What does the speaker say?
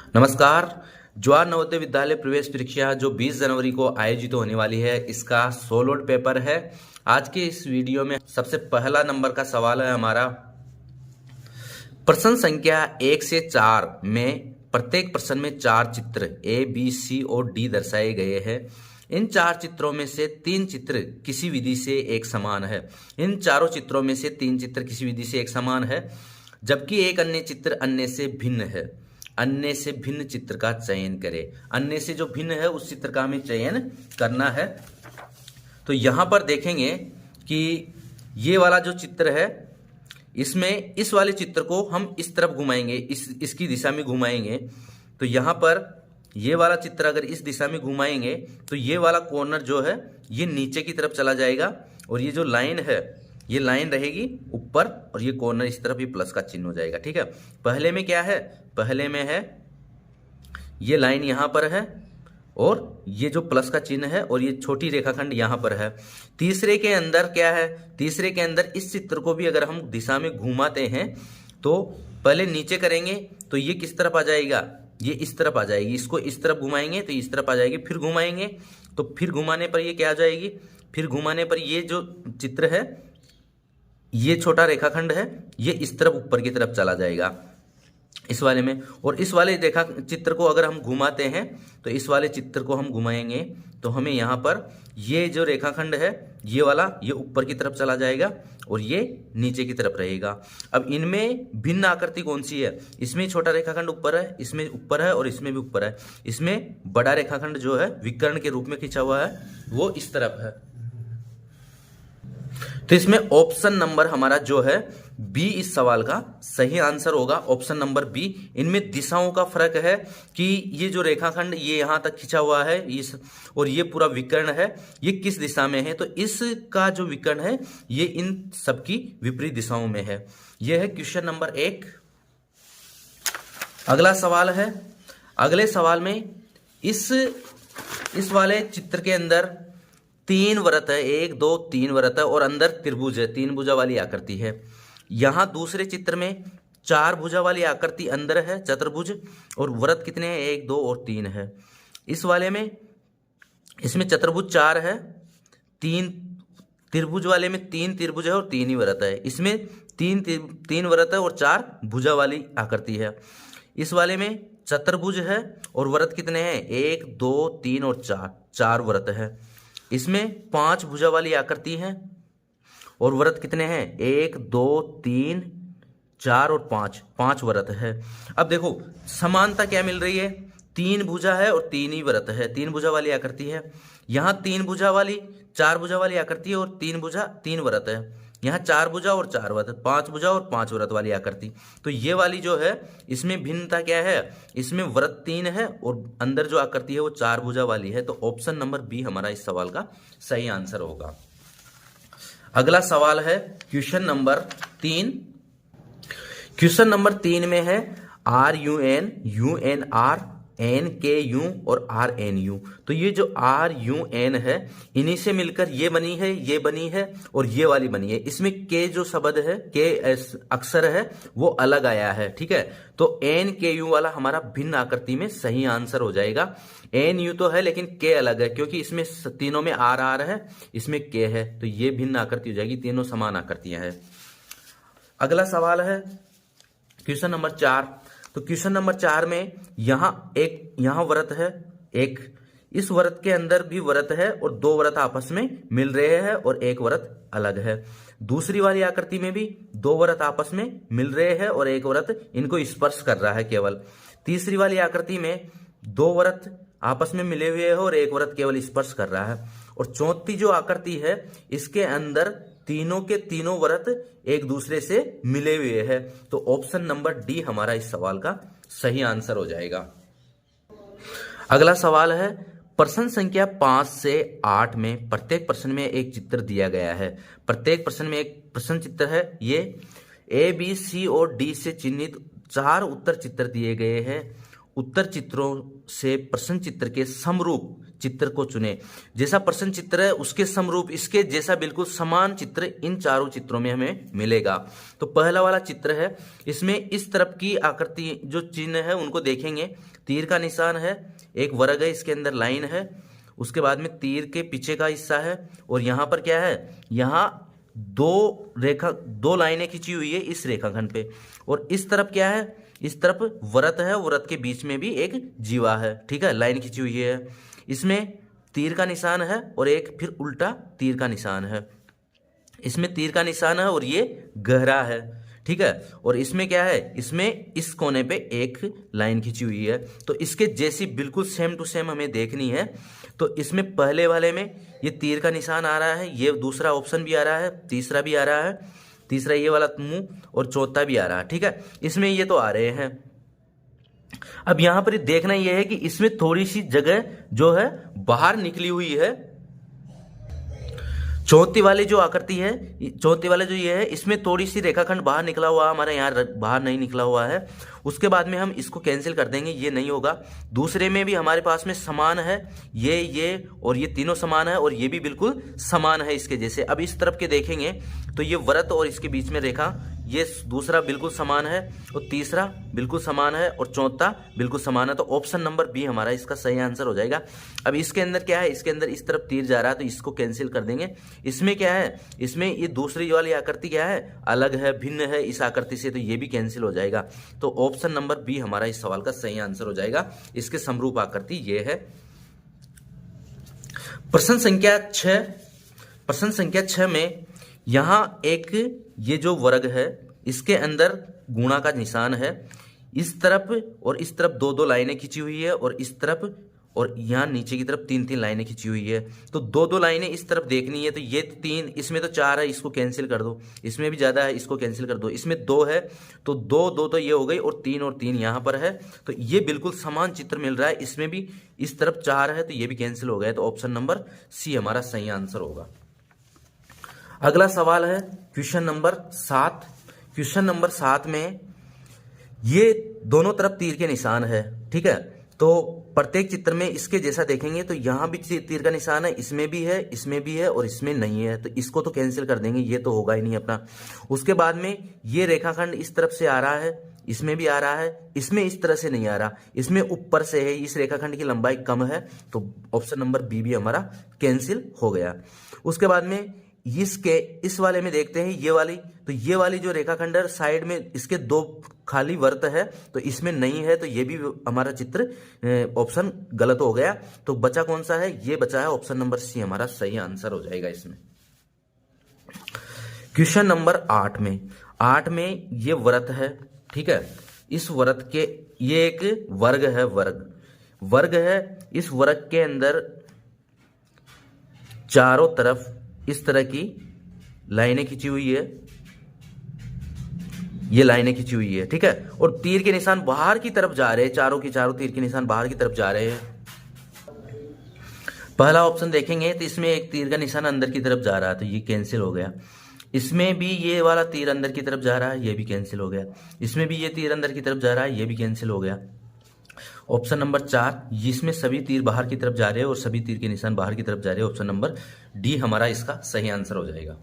नमस्कार। जवाहर नवोदय विद्यालय प्रवेश परीक्षा जो 20 जनवरी को आयोजित होने वाली है, इसका सोलोड पेपर है। आज के इस वीडियो में सबसे पहला नंबर का सवाल है हमारा, प्रश्न संख्या 1 से 4 में प्रत्येक प्रश्न में 4 चित्र ए, बी, सी और डी दर्शाए गए हैं। इन 4 चित्रों में से 3 चित्र किसी विधि से एक समान है। इन चारों चित्रों में से 3 चित्र किसी विधि से एक समान है, जबकि एक अन्य चित्र अन्य से भिन्न है। अन्य से भिन्न चित्र का चयन करें। अन्य से जो भिन्न है उस चित्र का हमें चयन करना है। तो यहां पर देखेंगे कि ये वाला जो चित्र है, इसमें इस वाले चित्र को हम इस तरफ घुमाएंगे, इसकी दिशा में घुमाएंगे। तो यहां पर ये वाला चित्र अगर इस दिशा में घुमाएंगे तो ये वाला कॉर्नर जो है ये नीचे की तरफ चला जाएगा, और ये जो लाइन है ये लाइन रहेगी ऊपर, और ये कॉर्नर इस तरफ, ये प्लस का चिन्ह हो जाएगा। ठीक है, पहले में क्या है, पहले में है ये लाइन यहां पर है और ये जो प्लस का चिन्ह है, और ये छोटी रेखाखंड यहां पर है। तीसरे के अंदर क्या है, तीसरे के अंदर इस चित्र को भी अगर हम दिशा में घुमाते हैं तो पहले नीचे करेंगे तो ये किस तरफ आ जाएगा, ये इस तरफ आ जाएगी। इसको इस तरफ घुमाएंगे तो इस तरफ आ जाएगी, फिर घुमाएंगे तो फिर घुमाने पर ये क्या आ जाएगी, फिर घुमाने पर ये जो चित्र है, ये छोटा रेखाखंड है, ये इस तरफ ऊपर की तरफ चला जाएगा इस वाले में। और इस वाले रेखा चित्र को अगर हम घुमाते हैं तो इस वाले चित्र को हम घुमाएंगे तो हमें यहाँ पर ये जो रेखाखंड है ये वाला, ये ऊपर की तरफ चला जाएगा और ये नीचे की तरफ रहेगा। अब इनमें भिन्न आकृति कौन सी है, इसमें छोटा रेखाखंड ऊपर है, इसमें ऊपर है और इसमें भी ऊपर है। इसमें बड़ा रेखाखंड जो है विकर्ण के रूप में खींचा हुआ है वो इस तरफ है। तो इसमें ऑप्शन नंबर हमारा जो है बी इस सवाल का सही आंसर होगा। Option number B. इनमें दिशाओं का फर्क है कि ये जो रेखाखंड ये यहां तक खिंचा हुआ है इस, और ये पूरा विकर्ण है, ये किस दिशा में है, तो इसका जो विकर्ण है ये इन सबकी विपरीत दिशाओं में है। यह है क्वेश्चन नंबर 1। अगला सवाल है, अगले सवाल में इस वाले चित्र के अंदर 3 वृत्त है, 1 2 3 वृत्त है और अंदर त्रिभुज है, 3 भुजा वाली आकृति है। यहां दूसरे चित्र में 4 भुजा वाली आकृति अंदर है, चतुर्भुज, और वृत्त कितने हैं, 1 2 और 3 है। इस वाले में इसमें चतुर्भुज 4 है, 3 त्रिभुज वाले में 3 त्रिभुज है और 3 ही वृत्त है। इसमें 3 वृत्त है और 4 भुजा वाली आकृति है। इस वाले में चतुर्भुज है और वृत्त कितने हैं, 1 2 3 और 4 वृत्त है। इसमें 5 भुजा वाली आकृति है और वृत्त कितने हैं, 1 2 3 4 और 5 वृत्त है। अब देखो समानता क्या मिल रही है, 3 भुजा है और 3 ही वृत्त है, 3 भुजा वाली आकृति है। यहाँ 3 भुजा वाली 4 भुजा वाली आकृति है और 3 भुजा 3 वृत्त है। यहाँ 4 भुजा और 4 वृत्त, 5 भुजा और 5 वृत्त वाली आकृति। तो ये वाली जो है इसमें भिन्नता क्या है, इसमें वृत्त 3 है और अंदर जो आकृति है वो 4 भुजा वाली है। तो ऑप्शन नंबर बी हमारा इस सवाल का सही आंसर होगा। अगला सवाल है क्वेश्चन नंबर 3। क्वेश्चन नंबर 3 में है RUN, UNR, NKU और RNU। तो ये जो RUN है इन्हीं से मिलकर ये बनी है, ये बनी है और ये वाली बनी है। इसमें K जो शब्द है, K अक्षर है वो अलग आया है। ठीक है, तो NKU वाला हमारा भिन्न आकृति में सही आंसर हो जाएगा। NU तो है लेकिन K अलग है, क्योंकि इसमें तीनों में RR है, इसमें K है, तो ये भिन्न आकृति हो जाएगी, तीनों समान आकृतियां हैं। अगला सवाल है क्वेश्चन नंबर 4। तो क्वेश्चन नंबर 4 में यहाँ वृत्त है एक, इस वृत्त के अंदर भी वृत्त है और 2 वृत्त आपस में मिल रहे हैं और 1 वृत्त अलग है। दूसरी वाली आकृति में भी 2 वृत्त आपस में मिल रहे हैं और 1 वृत्त इनको स्पर्श कर रहा है केवल। तीसरी वाली आकृति में 2 वृत्त आपस में मिले हुए हैं और 1 वृत्त केवल स्पर्श कर रहा है। और चौथी जो आकृति है इसके अंदर तीनों के तीनों वृत्त एक दूसरे से मिले हुए हैं। तो ऑप्शन नंबर डी हमारा इस सवाल का सही आंसर हो जाएगा। अगला सवाल है, प्रश्न संख्या 5 से 8 में प्रत्येक प्रश्न में एक चित्र दिया गया है। प्रत्येक प्रश्न में एक प्रश्न चित्र है। ये A, B, C और D से चिन्हित 4 उत्तर चित्र दिए गए हैं। उत्तर चित्रों से प्रश्न चित्र के समरूप चित्र को चुने। जैसा प्रश्न चित्र है उसके समरूप इसके जैसा बिल्कुल समान चित्र इन चारों चित्रों में हमें मिलेगा। तो पहला वाला चित्र है, इसमें इस तरफ की आकृति जो चिन्ह है उनको देखेंगे। तीर का निशान है, एक वर्ग है, इसके अंदर लाइन है, उसके बाद में तीर के पीछे का हिस्सा है, और यहाँ पर क्या है, यहाँ दो लाइनें खींची हुई है इस रेखाखंड पे, और इस तरफ क्या है, इस तरफ वृत्त है, वृत्त के बीच में भी एक जीवा है, ठीक है, लाइन खींची हुई है। इसमें तीर का निशान है और एक फिर उल्टा तीर का निशान है, इसमें तीर का निशान है और ये गहरा है, ठीक है। और इसमें क्या है, इसमें इस कोने पे एक लाइन खींची हुई है। तो इसके जैसी बिल्कुल सेम टू सेम हमें देखनी है। तो इसमें पहले वाले में ये तीर का निशान आ रहा है, ये दूसरा ऑप्शन भी आ रहा है, तीसरा भी आ रहा है, तीसरा ये वाला मुंह, और चौथा भी आ रहा है, ठीक है। इसमें ये तो आ रहे हैं। अब यहां पर देखना यह है कि इसमें थोड़ी सी जगह जो है बाहर निकली हुई है। चौथी वाली जो आकृति है, चौथी वाला जो ये है, इसमें थोड़ी सी रेखाखंड बाहर निकला हुआ, हमारे यहाँ बाहर नहीं निकला हुआ है। उसके बाद में हम इसको कैंसिल कर देंगे, ये नहीं होगा। दूसरे में भी हमारे पास में समान है, ये और ये तीनों समान है, और ये भी बिल्कुल समान है इसके जैसे। अब इस तरफ के देखेंगे तो ये वृत्त और इसके बीच में रेखा, ये दूसरा बिल्कुल समान है, और तीसरा बिल्कुल समान है, और चौथा बिल्कुल समान है। तो ऑप्शन नंबर बी हमारा इसका सही आंसर हो जाएगा। अब इसके अंदर क्या है, इसके अंदर इस तरफ तीर जा रहा है, तो इसको कैंसिल कर देंगे। इसमें क्या है, इसमें ये दूसरी वाली आकृति क्या है, अलग है, भिन्न है इस आकृति से, तो ये भी कैंसिल हो जाएगा। तो ऑप्शन नंबर बी हमारा इस सवाल का सही आंसर हो जाएगा। इसके समरूप आकृति ये है। प्रश्न संख्या 6, प्रश्न संख्या 6 में यहां एक ये जो वर्ग है इसके अंदर गुणा का निशान है। इस तरफ और इस तरफ दो लाइनें खींची हुई है, और इस तरफ और यहाँ नीचे की तरफ 3 लाइनें खींची हुई है। तो दो लाइनें इस तरफ देखनी है, तो ये 3, इसमें तो 4 है, इसको कैंसिल कर दो। इसमें भी ज़्यादा है, इसको कैंसिल कर दो। इसमें 2 है, तो दो तो ये हो गई, और 3 यहाँ पर है। तो ये बिल्कुल समान चित्र मिल रहा है। इसमें भी इस तरफ 4 है, तो ये भी कैंसिल हो गया। तो ऑप्शन नंबर सी हमारा सही आंसर होगा। अगला सवाल है क्वेश्चन नंबर 7। क्वेश्चन नंबर 7 में ये दोनों तरफ तीर के निशान है, ठीक है। तो प्रत्येक चित्र में इसके जैसा देखेंगे, तो यहाँ भी तीर का निशान है, इसमें भी है, इसमें भी है, और इसमें नहीं है। तो इसको तो कैंसिल कर देंगे, ये तो होगा ही नहीं अपना। उसके बाद में ये रेखाखंड इस तरफ से आ रहा है, इसमें भी आ रहा है, इसमें इस तरह से नहीं आ रहा, इसमें ऊपर से है, इस रेखाखंड की लंबाई कम है। तो ऑप्शन नंबर बी भी हमारा कैंसिल हो गया। उसके बाद में इस वाले में देखते हैं, ये वाली, तो ये वाली जो रेखाखंड है साइड में इसके 2 खाली वृत्त है, तो इसमें नहीं है, तो ये भी हमारा चित्र ऑप्शन गलत हो गया। तो बचा कौन सा है, ये बचा है ऑप्शन नंबर सी हमारा सही आंसर हो जाएगा इसमें। क्वेश्चन नंबर 8 में ये वृत्त है, ठीक है। इस वृत्त के ये एक वर्ग है, वर्ग है। इस वर्ग के अंदर चारों तरफ इस तरह की लाइनें खींची हुई है, ये लाइनें खींची हुई है, ठीक है। और तीर के निशान बाहर की तरफ जा रहे हैं, चारों के चारों तीर के निशान बाहर की तरफ जा रहे हैं। पहला ऑप्शन देखेंगे तो इसमें एक तीर का निशान अंदर की तरफ जा रहा है, तो ये कैंसिल हो गया। इसमें भी ये वाला तीर अंदर की तरफ जा रहा है, ये भी कैंसिल हो गया। इसमें भी ये तीर अंदर की तरफ जा रहा है, ये भी कैंसिल हो गया। ऑप्शन नंबर 4, जिसमें सभी तीर बाहर की तरफ जा रहे हैं और सभी तीर के निशान बाहर की तरफ जा रहे हैं, ऑप्शन नंबर डी हमारा इसका सही आंसर हो जाएगा।